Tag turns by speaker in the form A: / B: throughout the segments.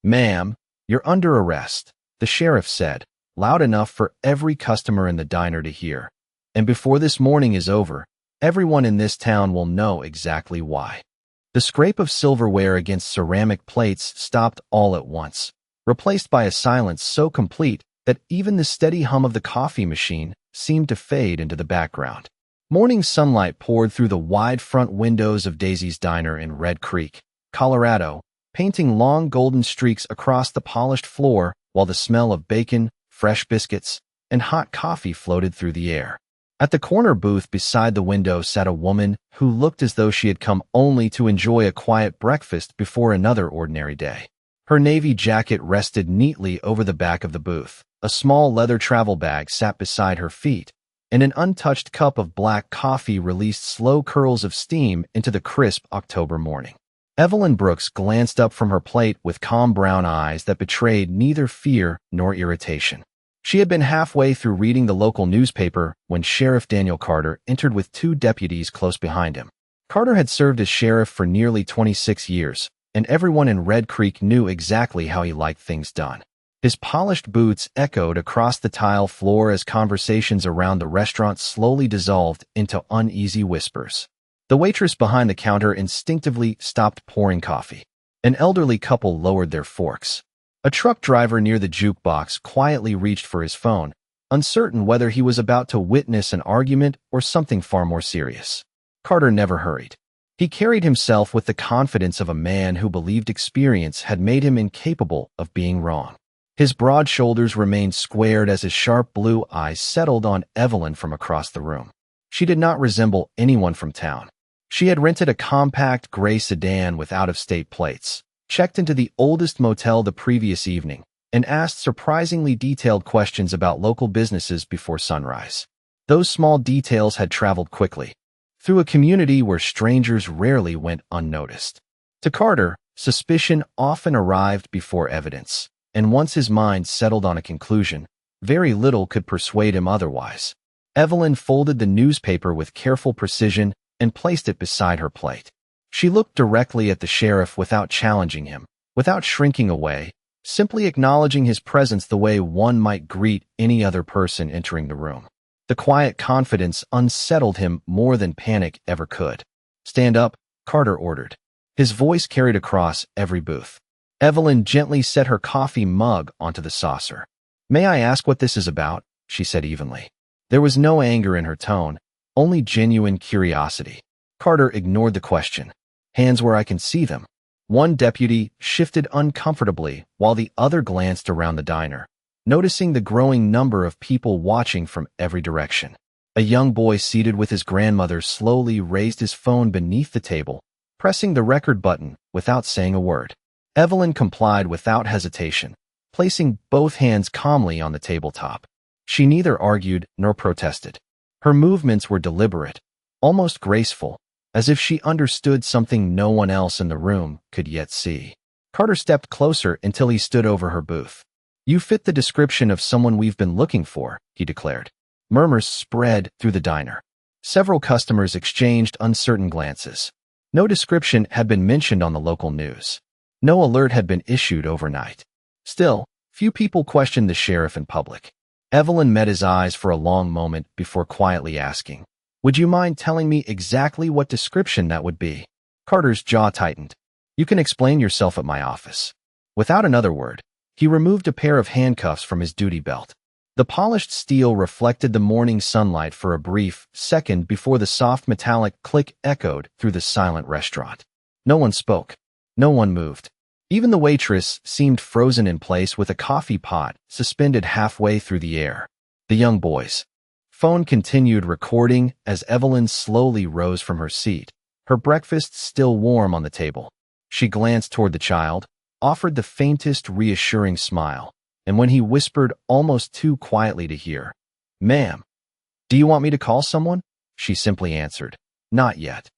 A: "Ma'am, you're under arrest," the sheriff said, loud enough for every customer in the diner to hear. "And before this morning is over, everyone in this town will know exactly why." The scrape of silverware against ceramic plates stopped all at once, replaced by a silence so complete that even the steady hum of the coffee machine seemed to fade into the background. Morning sunlight poured through the wide front windows of Daisy's Diner in Red Creek, Colorado, painting long golden streaks across the polished floor while the smell of bacon, fresh biscuits, and hot coffee floated through the air. At the corner booth beside the window sat a woman who looked as though she had come only to enjoy a quiet breakfast before another ordinary day. Her navy jacket rested neatly over the back of the booth. A small leather travel bag sat beside her feet, and an untouched cup of black coffee released slow curls of steam into the crisp October morning. Evelyn Brooks glanced up from her plate with calm brown eyes that betrayed neither fear nor irritation. She had been halfway through reading the local newspaper when Sheriff Daniel Carter entered with 2 deputies close behind him. Carter had served as sheriff for nearly 26 years, and everyone in Red Creek knew exactly how he liked things done. His polished boots echoed across the tile floor as conversations around the restaurant slowly dissolved into uneasy whispers. The waitress behind the counter instinctively stopped pouring coffee. An elderly couple lowered their forks. A truck driver near the jukebox quietly reached for his phone, uncertain whether he was about to witness an argument or something far more serious. Carter never hurried. He carried himself with the confidence of a man who believed experience had made him incapable of being wrong. His broad shoulders remained squared as his sharp blue eyes settled on Evelyn from across the room. She did not resemble anyone from town. She had rented a compact gray sedan with out-of-state plates, checked into the oldest motel the previous evening, and asked surprisingly detailed questions about local businesses before sunrise. Those small details had traveled quickly, through a community where strangers rarely went unnoticed. To Carter, suspicion often arrived before evidence, and once his mind settled on a conclusion, very little could persuade him otherwise. Evelyn folded the newspaper with careful precision and placed it beside her plate. She looked directly at the sheriff without challenging him, without shrinking away, simply acknowledging his presence the way one might greet any other person entering the room. The quiet confidence unsettled him more than panic ever could. "Stand up," Carter ordered. His voice carried across every booth. Evelyn gently set her coffee mug onto the saucer. "May I ask what this is about?" she said evenly. There was no anger in her tone, only genuine curiosity. Carter ignored the question. "Hands where I can see them." One deputy shifted uncomfortably while the other glanced around the diner, noticing the growing number of people watching from every direction. A young boy seated with his grandmother slowly raised his phone beneath the table, pressing the record button without saying a word. Evelyn complied without hesitation, placing both hands calmly on the tabletop. She neither argued nor protested. Her movements were deliberate, almost graceful, as if she understood something no one else in the room could yet see. Carter stepped closer until he stood over her booth. "You fit the description of someone we've been looking for," he declared. Murmurs spread through the diner. Several customers exchanged uncertain glances. No description had been mentioned on the local news. No alert had been issued overnight. Still, few people questioned the sheriff in public. Evelyn met his eyes for a long moment before quietly asking, "Would you mind telling me exactly what description that would be?" Carter's jaw tightened. "You can explain yourself at my office." Without another word, he removed a pair of handcuffs from his duty belt. The polished steel reflected the morning sunlight for a brief second before the soft metallic click echoed through the silent restaurant. No one spoke. No one moved. Even the waitress seemed frozen in place with a coffee pot suspended halfway through the air. The young boy's phone continued recording as Evelyn slowly rose from her seat, her breakfast still warm on the table. She glanced toward the child, offered the faintest reassuring smile, and when he whispered almost too quietly to hear, "Ma'am, do you want me to call someone?" she simply answered, "Not yet."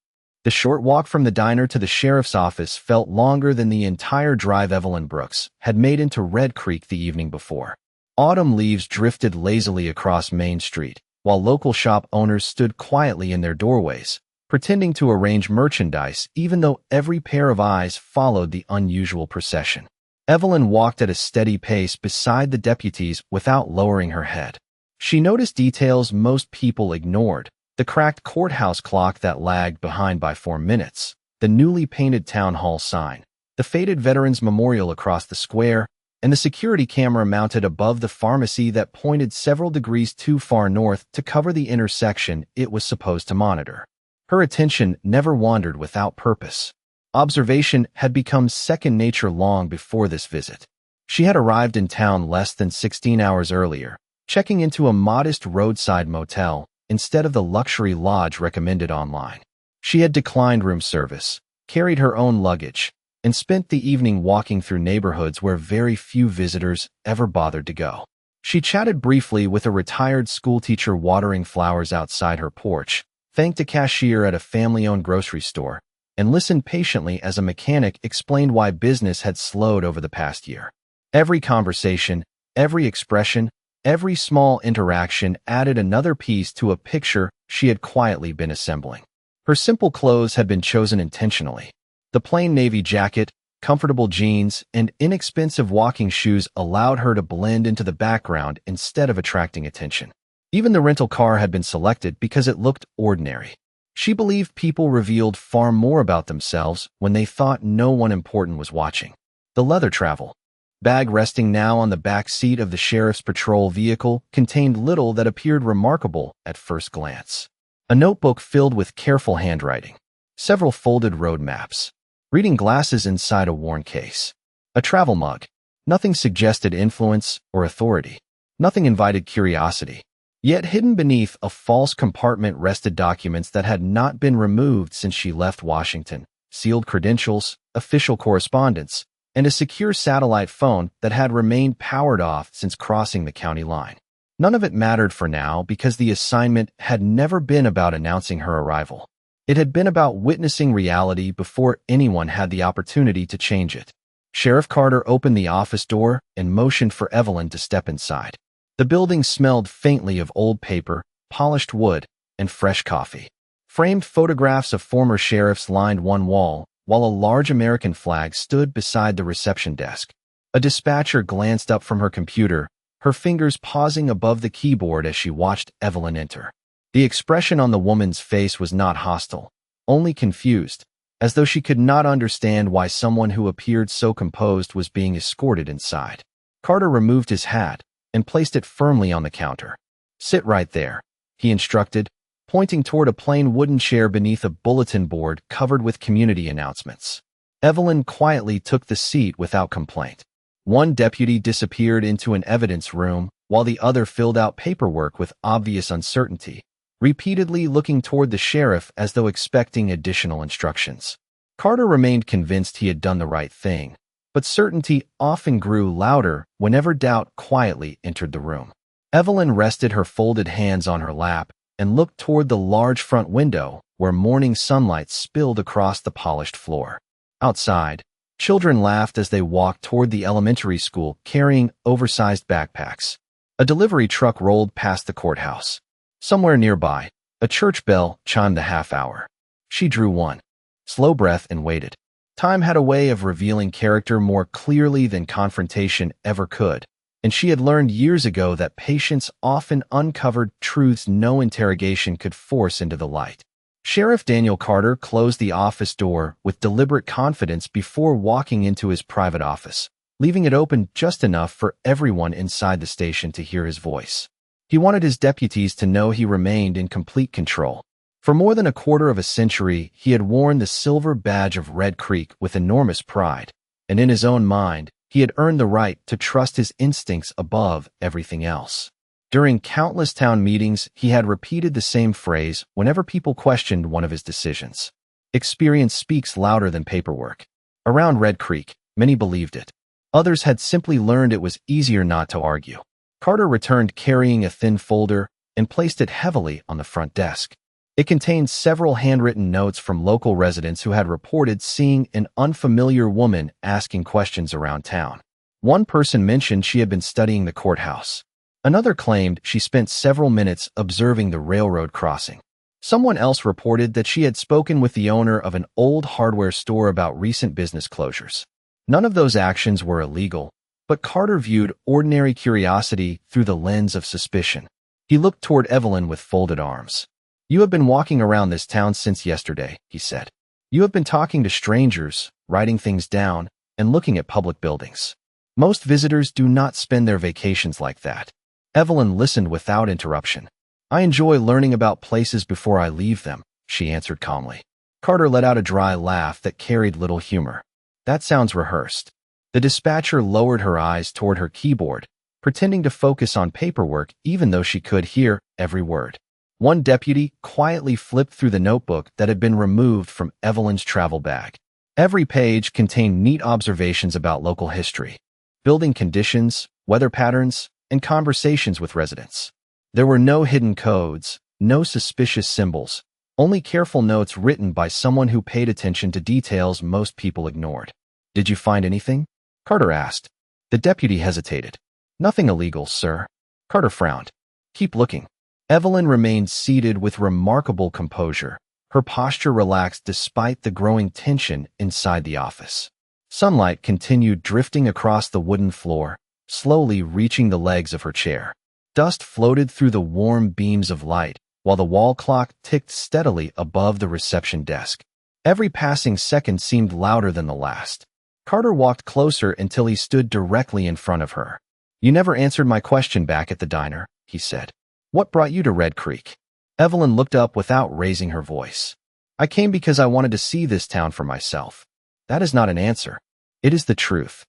A: The short walk from the diner to the sheriff's office felt longer than the entire drive Evelyn Brooks had made into Red Creek the evening before. Autumn leaves drifted lazily across Main Street, while local shop owners stood quietly in their doorways, pretending to arrange merchandise even though every pair of eyes followed the unusual procession. Evelyn walked at a steady pace beside the deputies without lowering her head. She noticed details most people ignored: the cracked courthouse clock that lagged behind by 4 minutes, the newly painted town hall sign, the faded Veterans Memorial across the square, and the security camera mounted above the pharmacy that pointed several degrees too far north to cover the intersection it was supposed to monitor. Her attention never wandered without purpose. Observation had become second nature long before this visit. She had arrived in town less than 16 hours earlier, checking into a modest roadside motel instead of the luxury lodge recommended online. She had declined room service, carried her own luggage, and spent the evening walking through neighborhoods where very few visitors ever bothered to go. She chatted briefly with a retired schoolteacher watering flowers outside her porch, thanked a cashier at a family-owned grocery store, and listened patiently as a mechanic explained why business had slowed over the past year. Every conversation, every expression, every small interaction added another piece to a picture she had quietly been assembling. Her simple clothes had been chosen intentionally. The plain navy jacket, comfortable jeans, and inexpensive walking shoes allowed her to blend into the background instead of attracting attention. Even the rental car had been selected because it looked ordinary. She believed people revealed far more about themselves when they thought no one important was watching. The leather travel bag resting now on the back seat of the sheriff's patrol vehicle contained little that appeared remarkable at first glance. A notebook filled with careful handwriting, several folded road maps, reading glasses inside a worn case, a travel mug. Nothing suggested influence or authority. Nothing invited curiosity. Yet hidden beneath a false compartment rested documents that had not been removed since she left Washington, sealed credentials, official correspondence, and a secure satellite phone that had remained powered off since crossing the county line. None of it mattered for now because the assignment had never been about announcing her arrival. It had been about witnessing reality before anyone had the opportunity to change it. Sheriff Carter opened the office door and motioned for Evelyn to step inside. The building smelled faintly of old paper, polished wood, and fresh coffee. Framed photographs of former sheriffs lined one wall, while a large American flag stood beside the reception desk. A dispatcher glanced up from her computer, her fingers pausing above the keyboard as she watched Evelyn enter. The expression on the woman's face was not hostile, only confused, as though she could not understand why someone who appeared so composed was being escorted inside. Carter removed his hat and placed it firmly on the counter. "Sit right there," he instructed, pointing toward a plain wooden chair beneath a bulletin board covered with community announcements. Evelyn quietly took the seat without complaint. One deputy disappeared into an evidence room, while the other filled out paperwork with obvious uncertainty, repeatedly looking toward the sheriff as though expecting additional instructions. Carter remained convinced he had done the right thing, but certainty often grew louder whenever doubt quietly entered the room. Evelyn rested her folded hands on her lap and looked toward the large front window where morning sunlight spilled across the polished floor. Outside, children laughed as they walked toward the elementary school carrying oversized backpacks. A delivery truck rolled past the courthouse. Somewhere nearby, a church bell chimed the half hour. She drew one slow breath and waited. Time had a way of revealing character more clearly than confrontation ever could, and she had learned years ago that patience often uncovered truths no interrogation could force into the light. Sheriff Daniel Carter closed the office door with deliberate confidence before walking into his private office, leaving it open just enough for everyone inside the station to hear his voice. He wanted his deputies to know he remained in complete control. For more than a quarter of a century, he had worn the silver badge of Red Creek with enormous pride, and in his own mind, he had earned the right to trust his instincts above everything else. During countless town meetings, he had repeated the same phrase whenever people questioned one of his decisions. Experience speaks louder than paperwork. Around Red Creek, many believed it. Others had simply learned it was easier not to argue. Carter returned carrying a thin folder and placed it heavily on the front desk. It contained several handwritten notes from local residents who had reported seeing an unfamiliar woman asking questions around town. One person mentioned she had been studying the courthouse. Another claimed she spent several minutes observing the railroad crossing. Someone else reported that she had spoken with the owner of an old hardware store about recent business closures. None of those actions were illegal, but Carter viewed ordinary curiosity through the lens of suspicion. He looked toward Evelyn with folded arms. "You have been walking around this town since yesterday," he said. "You have been talking to strangers, writing things down, and looking at public buildings. Most visitors do not spend their vacations like that." Evelyn listened without interruption. "I enjoy learning about places before I leave them," she answered calmly. Carter let out a dry laugh that carried little humor. "That sounds rehearsed." The dispatcher lowered her eyes toward her keyboard, pretending to focus on paperwork even though she could hear every word. One deputy quietly flipped through the notebook that had been removed from Evelyn's travel bag. Every page contained neat observations about local history, building conditions, weather patterns, and conversations with residents. There were no hidden codes, no suspicious symbols, only careful notes written by someone who paid attention to details most people ignored. "Did you find anything?" Carter asked. The deputy hesitated. "Nothing illegal, sir." Carter frowned. "Keep looking." Evelyn remained seated with remarkable composure, her posture relaxed despite the growing tension inside the office. Sunlight continued drifting across the wooden floor, slowly reaching the legs of her chair. Dust floated through the warm beams of light, while the wall clock ticked steadily above the reception desk. Every passing second seemed louder than the last. Carter walked closer until he stood directly in front of her. "You never answered my question back at the diner," he said. "What brought you to Red Creek?" Evelyn looked up without raising her voice. "I came because I wanted to see this town for myself." "That is not an answer. It is the truth."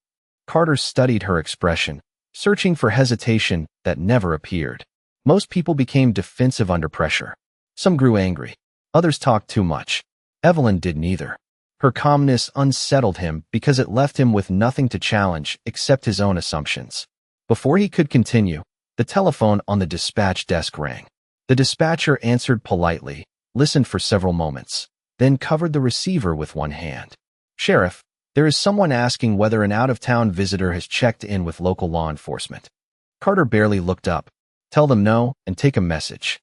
A: Carter studied her expression, searching for hesitation that never appeared. Most people became defensive under pressure. Some grew angry. Others talked too much. Evelyn did neither. Her calmness unsettled him because it left him with nothing to challenge except his own assumptions. Before he could continue, the telephone on the dispatch desk rang. The dispatcher answered politely, listened for several moments, then covered the receiver with one hand. "Sheriff, there is someone asking whether an out-of-town visitor has checked in with local law enforcement." Carter barely looked up. "Tell them no and take a message."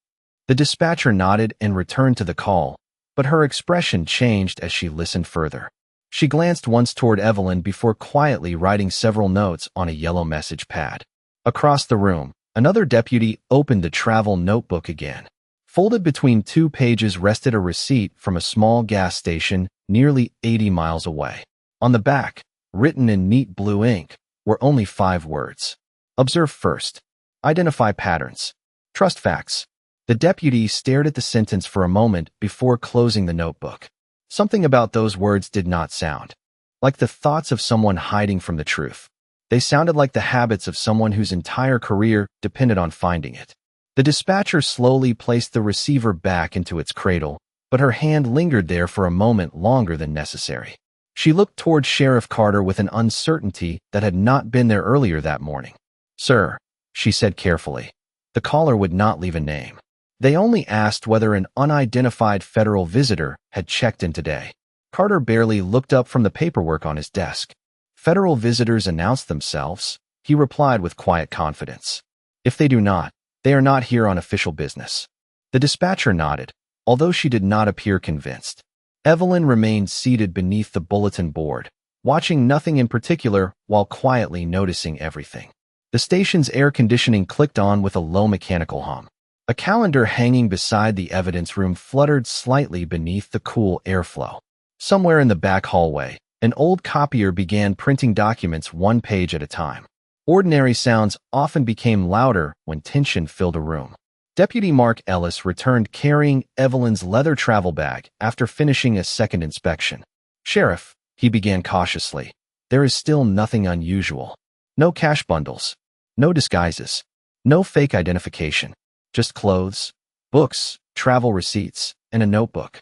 A: The dispatcher nodded and returned to the call, but her expression changed as she listened further. She glanced once toward Evelyn before quietly writing several notes on a yellow message pad. Across the room, another deputy opened the travel notebook again. Folded between two pages rested a receipt from a small gas station nearly 80 miles away. On the back, written in neat blue ink, were only 5 words. "Observe first. Identify patterns. Trust facts." The deputy stared at the sentence for a moment before closing the notebook. Something about those words did not sound like the thoughts of someone hiding from the truth. They sounded like the habits of someone whose entire career depended on finding it. The dispatcher slowly placed the receiver back into its cradle, but her hand lingered there for a moment longer than necessary. She looked toward Sheriff Carter with an uncertainty that had not been there earlier that morning. "Sir," she said carefully. The caller would not leave a name. They only asked whether an unidentified federal visitor had checked in today. Carter barely looked up from the paperwork on his desk. "Federal visitors announce themselves," he replied with quiet confidence. "If they do not, they are not here on official business." The dispatcher nodded, although she did not appear convinced. Evelyn remained seated beneath the bulletin board, watching nothing in particular while quietly noticing everything. The station's air conditioning clicked on with a low mechanical hum. A calendar hanging beside the evidence room fluttered slightly beneath the cool airflow. Somewhere in the back hallway, an old copier began printing documents one page at a time. Ordinary sounds often became louder when tension filled a room. Deputy Mark Ellis returned carrying Evelyn's leather travel bag after finishing a second inspection. "Sheriff," he began cautiously, "there is still nothing unusual. No cash bundles, no disguises, no fake identification. Just clothes, books, travel receipts, and a notebook."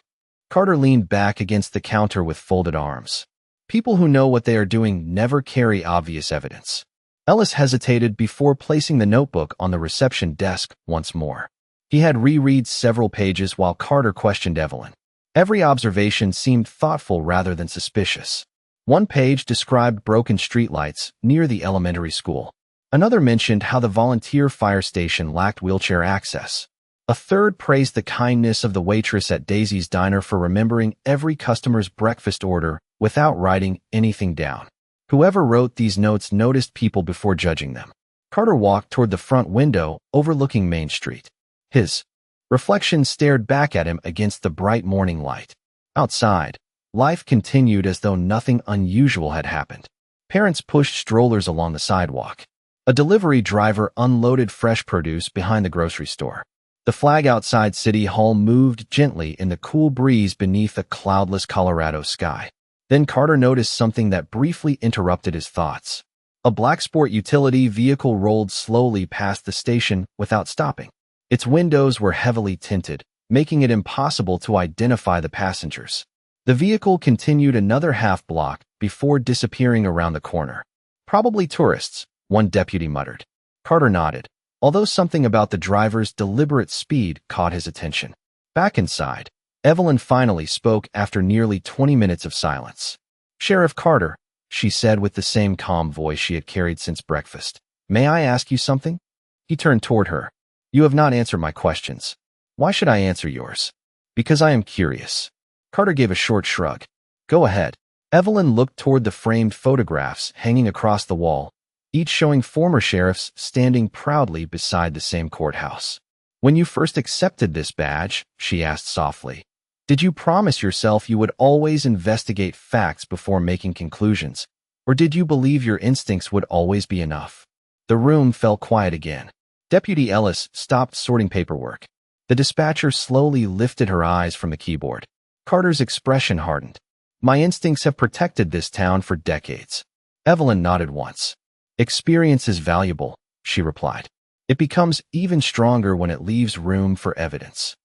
A: Carter leaned back against the counter with folded arms. People who know what they are doing never carry obvious evidence. Ellis hesitated before placing the notebook on the reception desk once more. He had reread several pages while Carter questioned Evelyn. Every observation seemed thoughtful rather than suspicious. One page described broken streetlights near the elementary school. Another mentioned how the volunteer fire station lacked wheelchair access. A third praised the kindness of the waitress at Daisy's Diner for remembering every customer's breakfast order without writing anything down. Whoever wrote these notes noticed people before judging them. Carter walked toward the front window overlooking Main Street. His reflection stared back at him against the bright morning light. Outside, life continued as though nothing unusual had happened. Parents pushed strollers along the sidewalk. A delivery driver unloaded fresh produce behind the grocery store. The flag outside City Hall moved gently in the cool breeze beneath a cloudless Colorado sky. Then Carter noticed something that briefly interrupted his thoughts. A black sport utility vehicle rolled slowly past the station without stopping. Its windows were heavily tinted, making it impossible to identify the passengers. The vehicle continued another half block before disappearing around the corner. "Probably tourists," one deputy muttered. Carter nodded, although something about the driver's deliberate speed caught his attention. Back inside, Evelyn finally spoke after nearly 20 minutes of silence. "Sheriff Carter," she said with the same calm voice she had carried since breakfast. "May I ask you something?" He turned toward her. "You have not answered my questions." "Why should I answer yours?" "Because I am curious." Carter gave a short shrug. "Go ahead." Evelyn looked toward the framed photographs hanging across the wall, each showing former sheriffs standing proudly beside the same courthouse. "When you first accepted this badge," she asked softly, "did you promise yourself you would always investigate facts before making conclusions, or did you believe your instincts would always be enough?" The room fell quiet again. Deputy Ellis stopped sorting paperwork. The dispatcher slowly lifted her eyes from the keyboard. Carter's expression hardened. "My instincts have protected this town for decades." Evelyn nodded once. "Experience is valuable," she replied. "It becomes even stronger when it leaves room for evidence."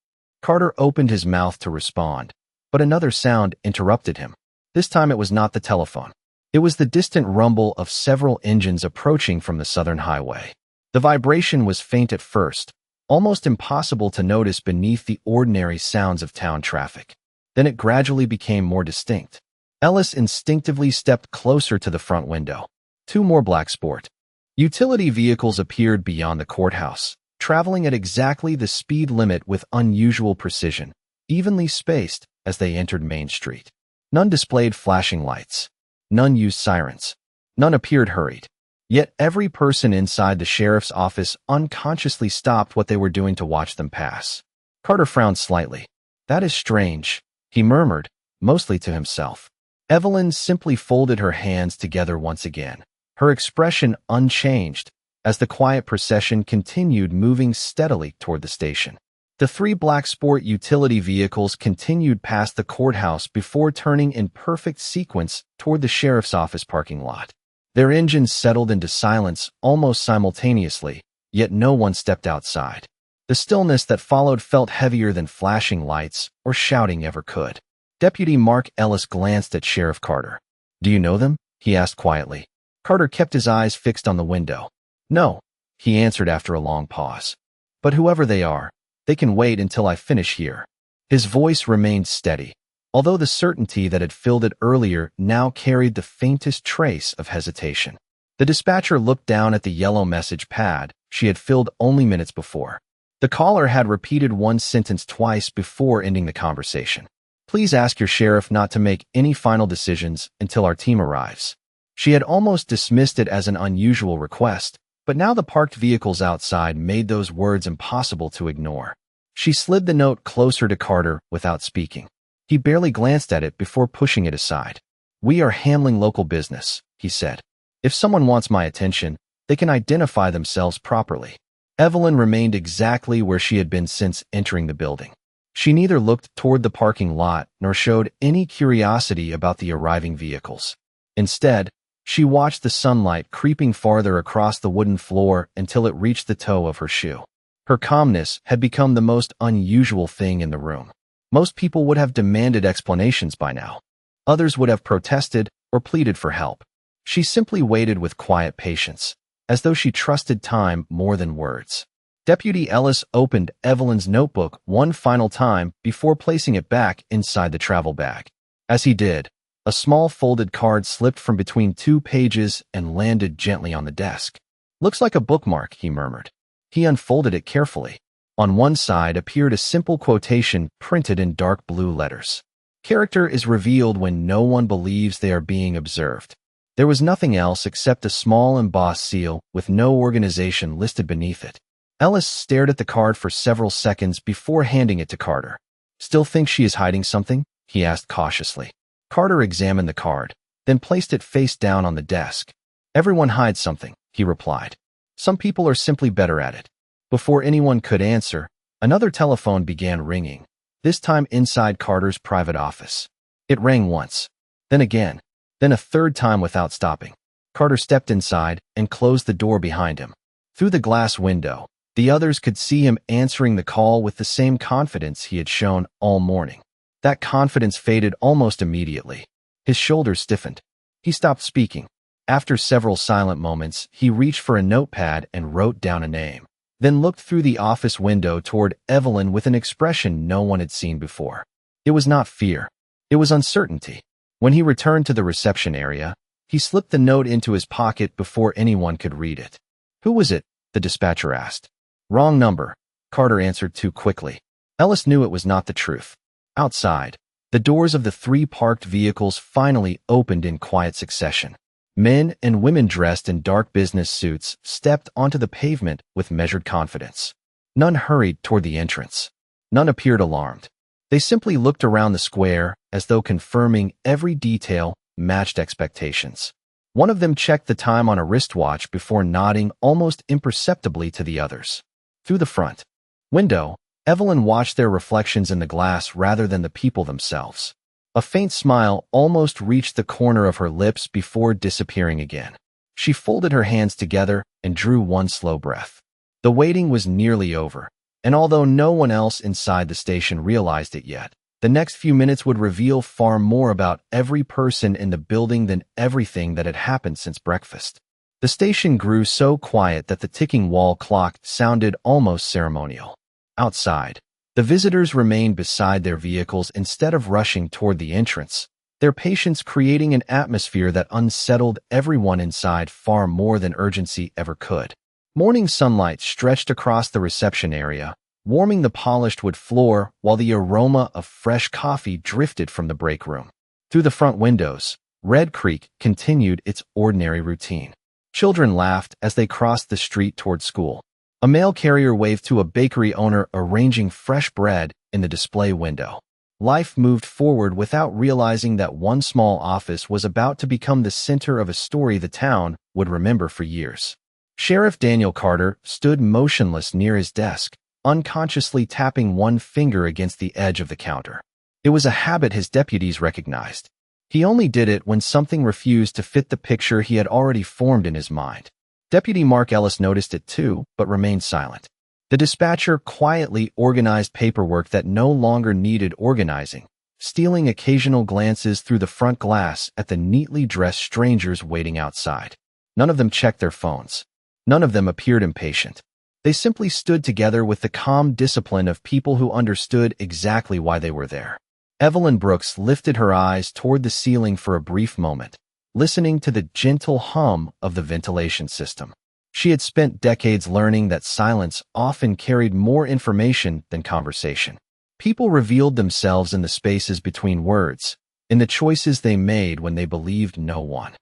A: Carter opened his mouth to respond, but another sound interrupted him. This time it was not the telephone. It was the distant rumble of several engines approaching from the southern highway. The vibration was faint at first, almost impossible to notice beneath the ordinary sounds of town traffic. Then it gradually became more distinct. Ellis instinctively stepped closer to the front window. Two more black sport utility vehicles appeared beyond the courthouse, traveling at exactly the speed limit with unusual precision, evenly spaced as they entered Main Street. None displayed flashing lights. None used sirens. None appeared hurried. Yet every person inside the sheriff's office unconsciously stopped what they were doing to watch them pass. Carter frowned slightly. "That is strange," he murmured, mostly to himself. Evelyn simply folded her hands together once again, her expression unchanged, as the quiet procession continued moving steadily toward the station. The three black sport utility vehicles continued past the courthouse before turning in perfect sequence toward the sheriff's office parking lot. Their engines settled into silence almost simultaneously, yet no one stepped outside. The stillness that followed felt heavier than flashing lights or shouting ever could. Deputy Mark Ellis glanced at Sheriff Carter. "Do you know them?" he asked quietly. Carter kept his eyes fixed on the window. "No," he answered after a long pause. "But whoever they are, they can wait until I finish here." His voice remained steady, although the certainty that had filled it earlier now carried the faintest trace of hesitation. The dispatcher looked down at the yellow message pad she had filled only minutes before. The caller had repeated one sentence twice before ending the conversation. "Please ask your sheriff not to make any final decisions until our team arrives." She had almost dismissed it as an unusual request, but now the parked vehicles outside made those words impossible to ignore. She slid the note closer to Carter without speaking. He barely glanced at it before pushing it aside. "We are handling local business," he said. "If someone wants my attention, they can identify themselves properly." Evelyn remained exactly where she had been since entering the building. She neither looked toward the parking lot nor showed any curiosity about the arriving vehicles. Instead, she watched the sunlight creeping farther across the wooden floor until it reached the toe of her shoe. Her calmness had become the most unusual thing in the room. Most people would have demanded explanations by now. Others would have protested or pleaded for help. She simply waited with quiet patience, as though she trusted time more than words. Deputy Ellis opened Evelyn's notebook one final time before placing it back inside the travel bag. As he did, a small folded card slipped from between two pages and landed gently on the desk. "Looks like a bookmark," he murmured. He unfolded it carefully. On one side appeared a simple quotation printed in dark blue letters. "Character is revealed when no one believes they are being observed." There was nothing else except a small embossed seal with no organization listed beneath it. Ellis stared at the card for several seconds before handing it to Carter. "Still think she is hiding something?" he asked cautiously. Carter examined the card, then placed it face down on the desk. "Everyone hides something," he replied. "Some people are simply better at it." Before anyone could answer, another telephone began ringing, this time inside Carter's private office. It rang once, then again, then a third time without stopping. Carter stepped inside and closed the door behind him. Through the glass window, the others could see him answering the call with the same confidence he had shown all morning. That confidence faded almost immediately. His shoulders stiffened. He stopped speaking. After several silent moments, he reached for a notepad and wrote down a name, then looked through the office window toward Evelyn with an expression no one had seen before. It was not fear. It was uncertainty. When he returned to the reception area, he slipped the note into his pocket before anyone could read it. "Who was it?" the dispatcher asked. "Wrong number," Carter answered too quickly. Ellis knew it was not the truth. Outside, the doors of the 3 parked vehicles finally opened in quiet succession. Men and women dressed in dark business suits stepped onto the pavement with measured confidence. None hurried toward the entrance. None appeared alarmed. They simply looked around the square as though confirming every detail matched expectations. One of them checked the time on a wristwatch before nodding almost imperceptibly to the others. Through the front window, Evelyn watched their reflections in the glass rather than the people themselves. A faint smile almost reached the corner of her lips before disappearing again. She folded her hands together and drew one slow breath. The waiting was nearly over, and although no one else inside the station realized it yet, the next few minutes would reveal far more about every person in the building than everything that had happened since breakfast. The station grew so quiet that the ticking wall clock sounded almost ceremonial. Outside, the visitors remained beside their vehicles instead of rushing toward the entrance, their patience creating an atmosphere that unsettled everyone inside far more than urgency ever could. Morning sunlight stretched across the reception area, warming the polished wood floor while the aroma of fresh coffee drifted from the break room. Through the front windows, Red Creek continued its ordinary routine. Children laughed as they crossed the street toward school. A mail carrier waved to a bakery owner arranging fresh bread in the display window. Life moved forward without realizing that one small office was about to become the center of a story the town would remember for years. Sheriff Daniel Carter stood motionless near his desk, unconsciously tapping one finger against the edge of the counter. It was a habit his deputies recognized. He only did it when something refused to fit the picture he had already formed in his mind. Deputy Mark Ellis noticed it too, but remained silent. The dispatcher quietly organized paperwork that no longer needed organizing, stealing occasional glances through the front glass at the neatly dressed strangers waiting outside. None of them checked their phones. None of them appeared impatient. They simply stood together with the calm discipline of people who understood exactly why they were there. Evelyn Brooks lifted her eyes toward the ceiling for a brief moment, listening to the gentle hum of the ventilation system. She had spent decades learning that silence often carried more information than conversation. People revealed themselves in the spaces between words, in the choices they made when they believed no one.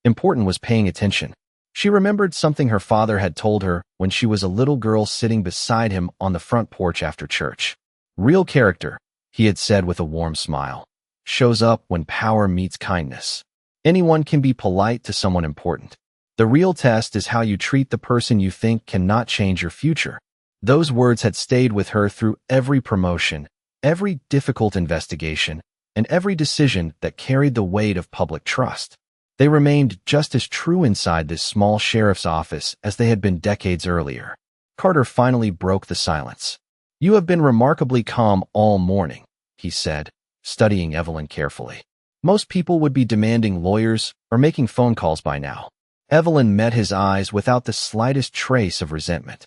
A: Important was paying attention. She remembered something her father had told her when she was a little girl sitting beside him on the front porch after church. "Real character," he had said with a warm smile, "shows up when power meets kindness. Anyone can be polite to someone important. The real test is how you treat the person you think cannot change your future." Those words had stayed with her through every promotion, every difficult investigation, and every decision that carried the weight of public trust. They remained just as true inside this small sheriff's office as they had been decades earlier. Carter finally broke the silence. "You have been remarkably calm all morning," he said, studying Evelyn carefully. "Most people would be demanding lawyers or making phone calls by now." Evelyn met his eyes without the slightest trace of resentment.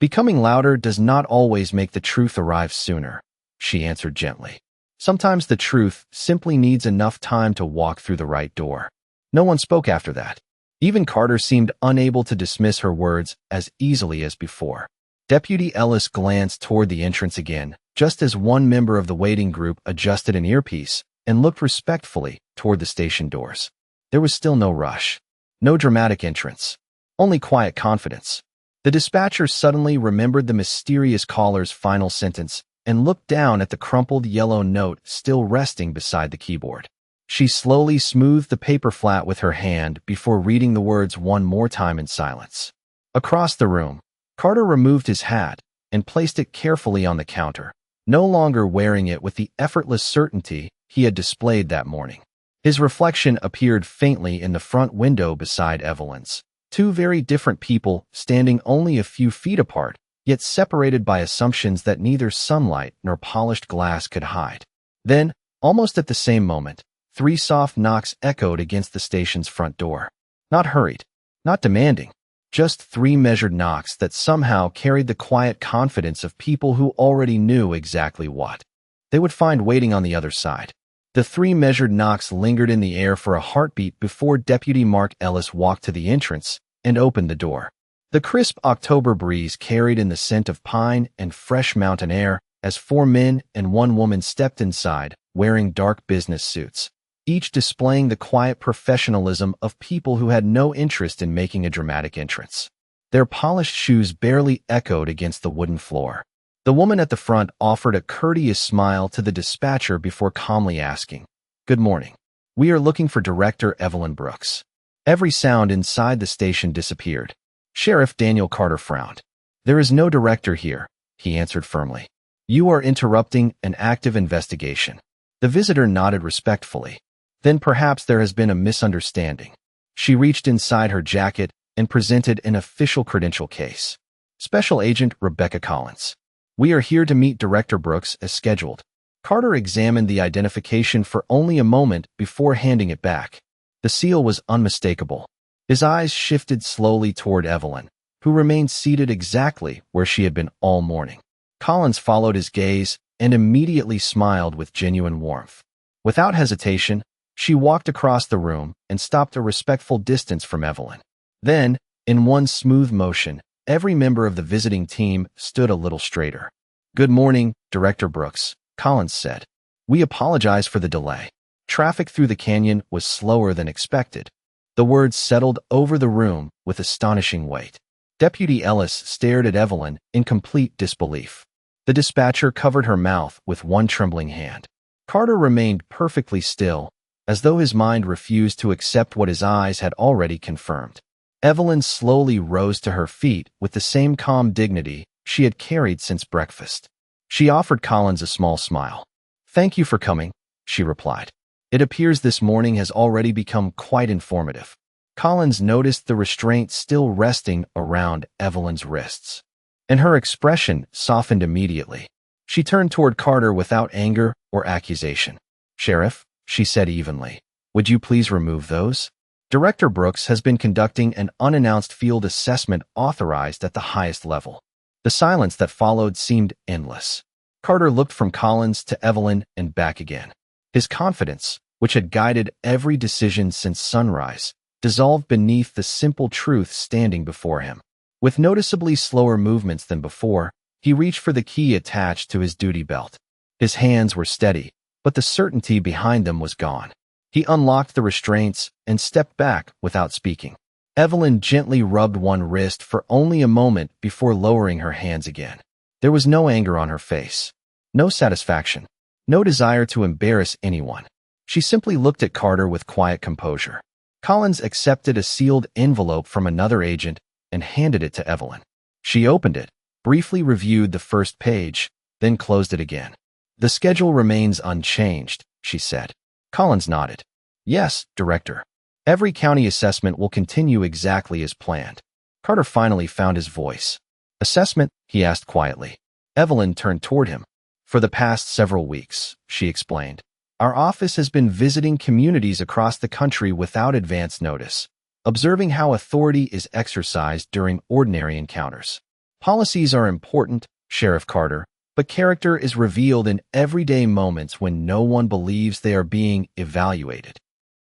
A: "Becoming louder does not always make the truth arrive sooner," she answered gently. "Sometimes the truth simply needs enough time to walk through the right door." No one spoke after that. Even Carter seemed unable to dismiss her words as easily as before. Deputy Ellis glanced toward the entrance again, just as one member of the waiting group adjusted an earpiece and looked respectfully toward the station doors. There was still no rush. No dramatic entrance. Only quiet confidence. The dispatcher suddenly remembered the mysterious caller's final sentence and looked down at the crumpled yellow note still resting beside the keyboard. She slowly smoothed the paper flat with her hand before reading the words one more time in silence. Across the room, Carter removed his hat and placed it carefully on the counter, no longer wearing it with the effortless certainty he had displayed that morning. His reflection appeared faintly in the front window beside Evelyn's. Two very different people standing only a few feet apart, yet separated by assumptions that neither sunlight nor polished glass could hide. Then, almost at the same moment, 3 soft knocks echoed against the station's front door. Not hurried, not demanding, just 3 measured knocks that somehow carried the quiet confidence of people who already knew exactly what they would find waiting on the other side. The 3 measured knocks lingered in the air for a heartbeat before Deputy Mark Ellis walked to the entrance and opened the door. The crisp October breeze carried in the scent of pine and fresh mountain air as 4 men and 1 woman stepped inside, wearing dark business suits, each displaying the quiet professionalism of people who had no interest in making a dramatic entrance. Their polished shoes barely echoed against the wooden floor. The woman at the front offered a courteous smile to the dispatcher before calmly asking, "Good morning. We are looking for Director Evelyn Brooks." Every sound inside the station disappeared. Sheriff Daniel Carter frowned. "There is no director here," he answered firmly. "You are interrupting an active investigation." The visitor nodded respectfully. "Then perhaps there has been a misunderstanding." She reached inside her jacket and presented an official credential case. "Special Agent Rebecca Collins. We are here to meet Director Brooks as scheduled." Carter examined the identification for only a moment before handing it back. The seal was unmistakable. His eyes shifted slowly toward Evelyn, who remained seated exactly where she had been all morning. Collins followed his gaze and immediately smiled with genuine warmth. Without hesitation, she walked across the room and stopped a respectful distance from Evelyn. Then, in one smooth motion, every member of the visiting team stood a little straighter. "Good morning, Director Brooks," Collins said. "We apologize for the delay. Traffic through the canyon was slower than expected." The words settled over the room with astonishing weight. Deputy Ellis stared at Evelyn in complete disbelief. The dispatcher covered her mouth with one trembling hand. Carter remained perfectly still, as though his mind refused to accept what his eyes had already confirmed. Evelyn slowly rose to her feet with the same calm dignity she had carried since breakfast. She offered Collins a small smile. "Thank you for coming," she replied. "It appears this morning has already become quite informative." Collins noticed the restraint still resting around Evelyn's wrists, and her expression softened immediately. She turned toward Carter without anger or accusation. "Sheriff," she said evenly, "would you please remove those? Director Brooks has been conducting an unannounced field assessment authorized at the highest level." The silence that followed seemed endless. Carter looked from Collins to Evelyn and back again. His confidence, which had guided every decision since sunrise, dissolved beneath the simple truth standing before him. With noticeably slower movements than before, he reached for the key attached to his duty belt. His hands were steady, but the certainty behind them was gone. He unlocked the restraints and stepped back without speaking. Evelyn gently rubbed one wrist for only a moment before lowering her hands again. There was no anger on her face, no satisfaction, no desire to embarrass anyone. She simply looked at Carter with quiet composure. Collins accepted a sealed envelope from another agent and handed it to Evelyn. She opened it, briefly reviewed the first page, then closed it again. "The schedule remains unchanged," she said. Collins nodded. "Yes, Director. Every county assessment will continue exactly as planned." Carter finally found his voice. "Assessment?" he asked quietly. Evelyn turned toward him. "For the past several weeks," she explained, "our office has been visiting communities across the country without advance notice, observing how authority is exercised during ordinary encounters. Policies are important, Sheriff Carter, but character is revealed in everyday moments when no one believes they are being evaluated."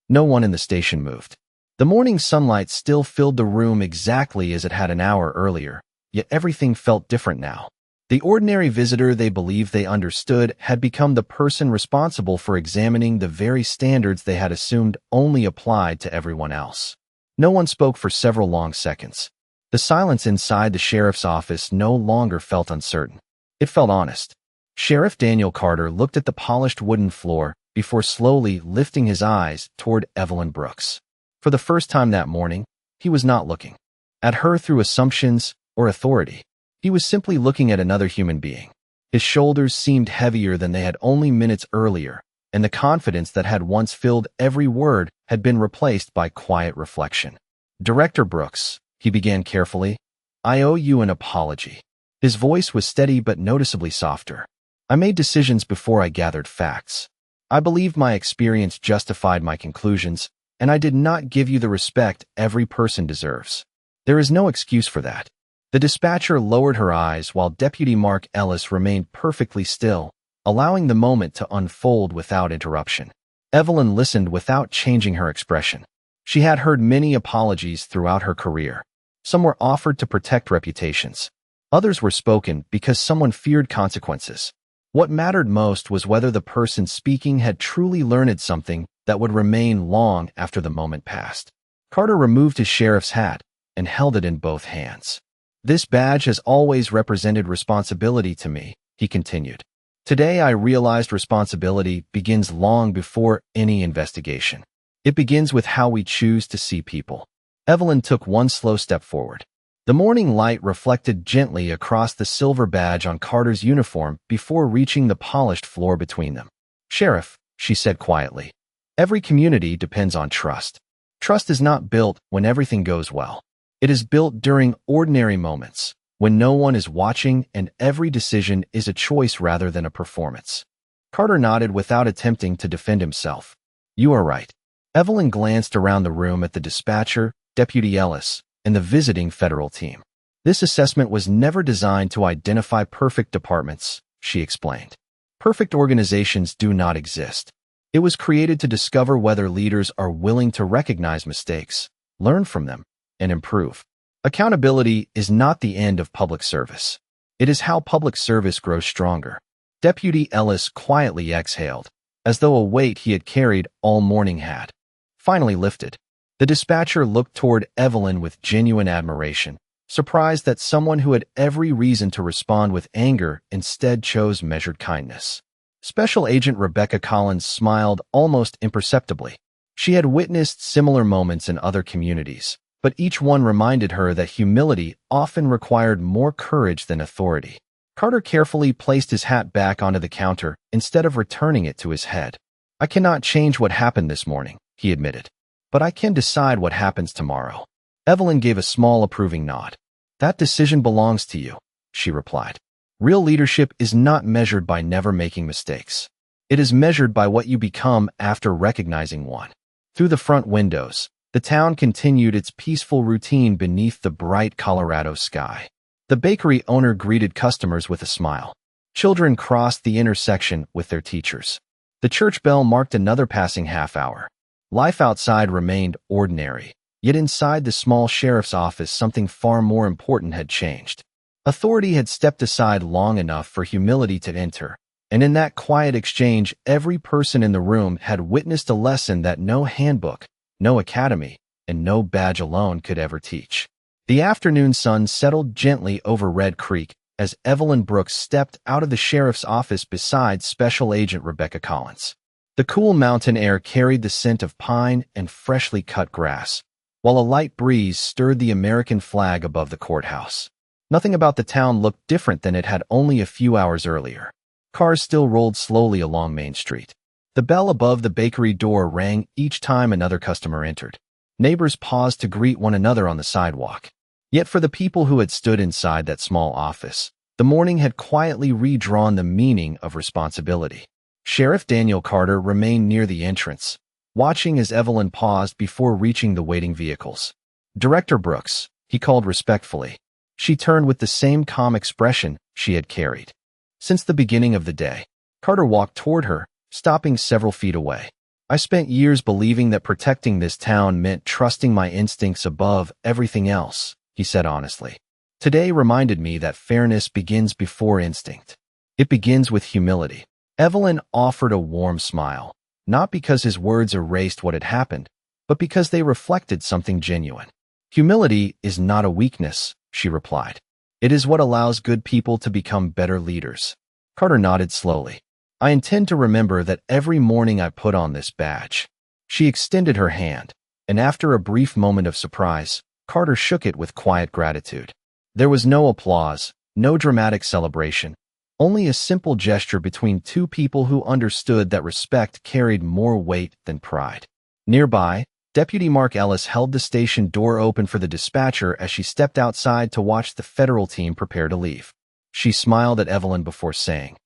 A: No one in the station moved. The morning sunlight still filled the room exactly as it had an hour earlier, yet everything felt different now. The ordinary visitor they believed they understood had become the person responsible for examining the very standards they had assumed only applied to everyone else. No one spoke for several long seconds. The silence inside the sheriff's office no longer felt uncertain. It felt honest. Sheriff Daniel Carter looked at the polished wooden floor before slowly lifting his eyes toward Evelyn Brooks. For the first time that morning, he was not looking at her through assumptions or authority. He was simply looking at another human being. His shoulders seemed heavier than they had only minutes earlier, and the confidence that had once filled every word had been replaced by quiet reflection. "Director Brooks," he began carefully, "I owe you an apology." His voice was steady but noticeably softer. "I made decisions before I gathered facts. I believed my experience justified my conclusions, and I did not give you the respect every person deserves. There is no excuse for that." The dispatcher lowered her eyes while Deputy Mark Ellis remained perfectly still, allowing the moment to unfold without interruption. Evelyn listened without changing her expression. She had heard many apologies throughout her career. Some were offered to protect reputations. Others were spoken because someone feared consequences. What mattered most was whether the person speaking had truly learned something that would remain long after the moment passed. Carter removed his sheriff's hat and held it in both hands. "This badge has always represented responsibility to me," he continued. "Today I realized responsibility begins long before any investigation. It begins with how we choose to see people." Evelyn took one slow step forward. The morning light reflected gently across the silver badge on Carter's uniform before reaching the polished floor between them. "Sheriff," she said quietly, "every community depends on trust. Trust is not built when everything goes well. It is built during ordinary moments, when no one is watching and every decision is a choice rather than a performance." Carter nodded without attempting to defend himself. "You are right." Evelyn glanced around the room at the dispatcher, Deputy Ellis, and the visiting federal team. "This assessment was never designed to identify perfect departments," she explained. "Perfect organizations do not exist. It was created to discover whether leaders are willing to recognize mistakes, learn from them, and improve. Accountability is not the end of public service. It is how public service grows stronger." Deputy Ellis quietly exhaled, as though a weight he had carried all morning had finally lifted. The dispatcher looked toward Evelyn with genuine admiration, surprised that someone who had every reason to respond with anger instead chose measured kindness. Special Agent Rebecca Collins smiled almost imperceptibly. She had witnessed similar moments in other communities, but each one reminded her that humility often required more courage than authority. Carter carefully placed his hat back onto the counter instead of returning it to his head. "I cannot change what happened this morning," he admitted, "but I can decide what happens tomorrow." Evelyn gave a small approving nod. "That decision belongs to you," she replied. "Real leadership is not measured by never making mistakes. It is measured by what you become after recognizing one." Through the front windows, the town continued its peaceful routine beneath the bright Colorado sky. The bakery owner greeted customers with a smile. Children crossed the intersection with their teachers. The church bell marked another passing half hour. Life outside remained ordinary, yet inside the small sheriff's office something far more important had changed. Authority had stepped aside long enough for humility to enter, and in that quiet exchange every person in the room had witnessed a lesson that no handbook, no academy, and no badge alone could ever teach. The afternoon sun settled gently over Red Creek as Evelyn Brooks stepped out of the sheriff's office beside Special Agent Rebecca Collins. The cool mountain air carried the scent of pine and freshly cut grass, while a light breeze stirred the American flag above the courthouse. Nothing about the town looked different than it had only a few hours earlier. Cars still rolled slowly along Main Street. The bell above the bakery door rang each time another customer entered. Neighbors paused to greet one another on the sidewalk. Yet for the people who had stood inside that small office, the morning had quietly redrawn the meaning of responsibility. Sheriff Daniel Carter remained near the entrance, watching as Evelyn paused before reaching the waiting vehicles. "Director Brooks," he called respectfully. She turned with the same calm expression she had carried since the beginning of the day. Carter walked toward her, stopping several feet away. "I spent years believing that protecting this town meant trusting my instincts above everything else," he said honestly. Today reminded me that fairness begins before instinct. It begins with humility. Evelyn offered a warm smile, not because his words erased what had happened, but because they reflected something genuine. Humility is not a weakness, she replied. It is what allows good people to become better leaders. Carter nodded slowly. I intend to remember that every morning I put on this badge. She extended her hand, and after a brief moment of surprise, Carter shook it with quiet gratitude. There was no applause, no dramatic celebration, only a simple gesture between two people who understood that respect carried more weight than pride. Nearby, Deputy Mark Ellis held the station door open for the dispatcher as she stepped outside to watch the federal team prepare to leave. She smiled at Evelyn before saying,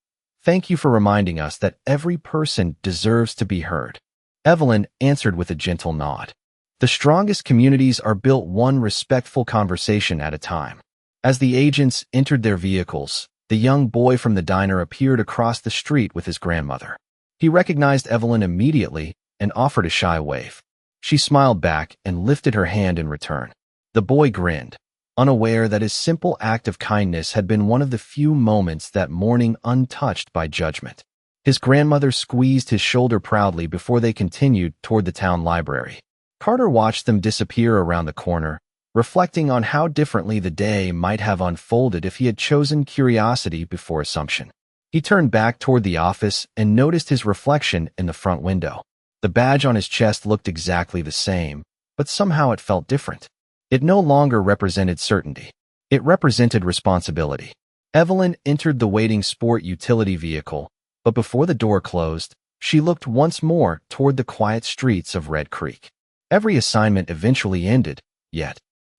A: "Thank you for reminding us that every person deserves to be heard." Evelyn answered with a gentle nod. The strongest communities are built one respectful conversation at a time. As the agents entered their vehicles, the young boy from the diner appeared across the street with his grandmother. He recognized Evelyn immediately and offered a shy wave. She smiled back and lifted her hand in return. The boy grinned, unaware that his simple act of kindness had been one of the few moments that morning untouched by judgment. His grandmother squeezed his shoulder proudly before they continued toward the town library. Carter watched them disappear around the corner, reflecting on how differently the day might have unfolded if he had chosen curiosity before assumption. He turned back toward the office and noticed his reflection in the front window. The badge on his chest looked exactly the same, but somehow it felt different. It no longer represented certainty. It represented responsibility. Evelyn entered the waiting sport utility vehicle, but before the door closed, she looked once more toward the quiet streets of Red Creek. Every assignment eventually ended, yet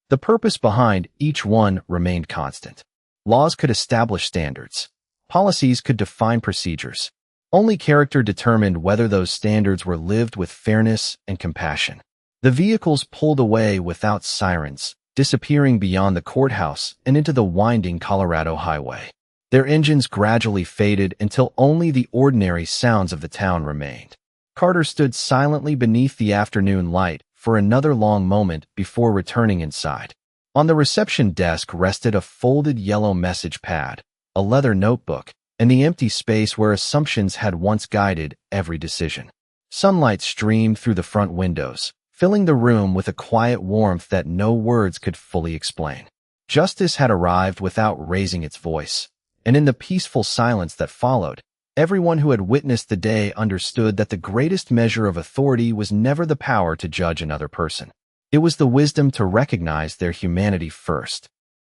A: the purpose behind each one remained constant. Laws could establish standards. Policies could define procedures. Only character determined whether those standards were lived with fairness and compassion. The vehicles pulled away without sirens, disappearing beyond the courthouse and into the winding Colorado highway. Their engines gradually faded until only the ordinary sounds of the town remained. Carter stood silently beneath the afternoon light for another long moment before returning inside. On the reception desk rested a folded yellow message pad, a leather notebook, and the empty space where assumptions had once guided every decision. Sunlight streamed through the front windows, filling the room with a quiet warmth that no words could fully explain. Justice had arrived without raising its voice, and in the peaceful silence that followed, everyone who had witnessed the day understood that the greatest measure of authority was never the power to judge another person. It was the wisdom to recognize their humanity first.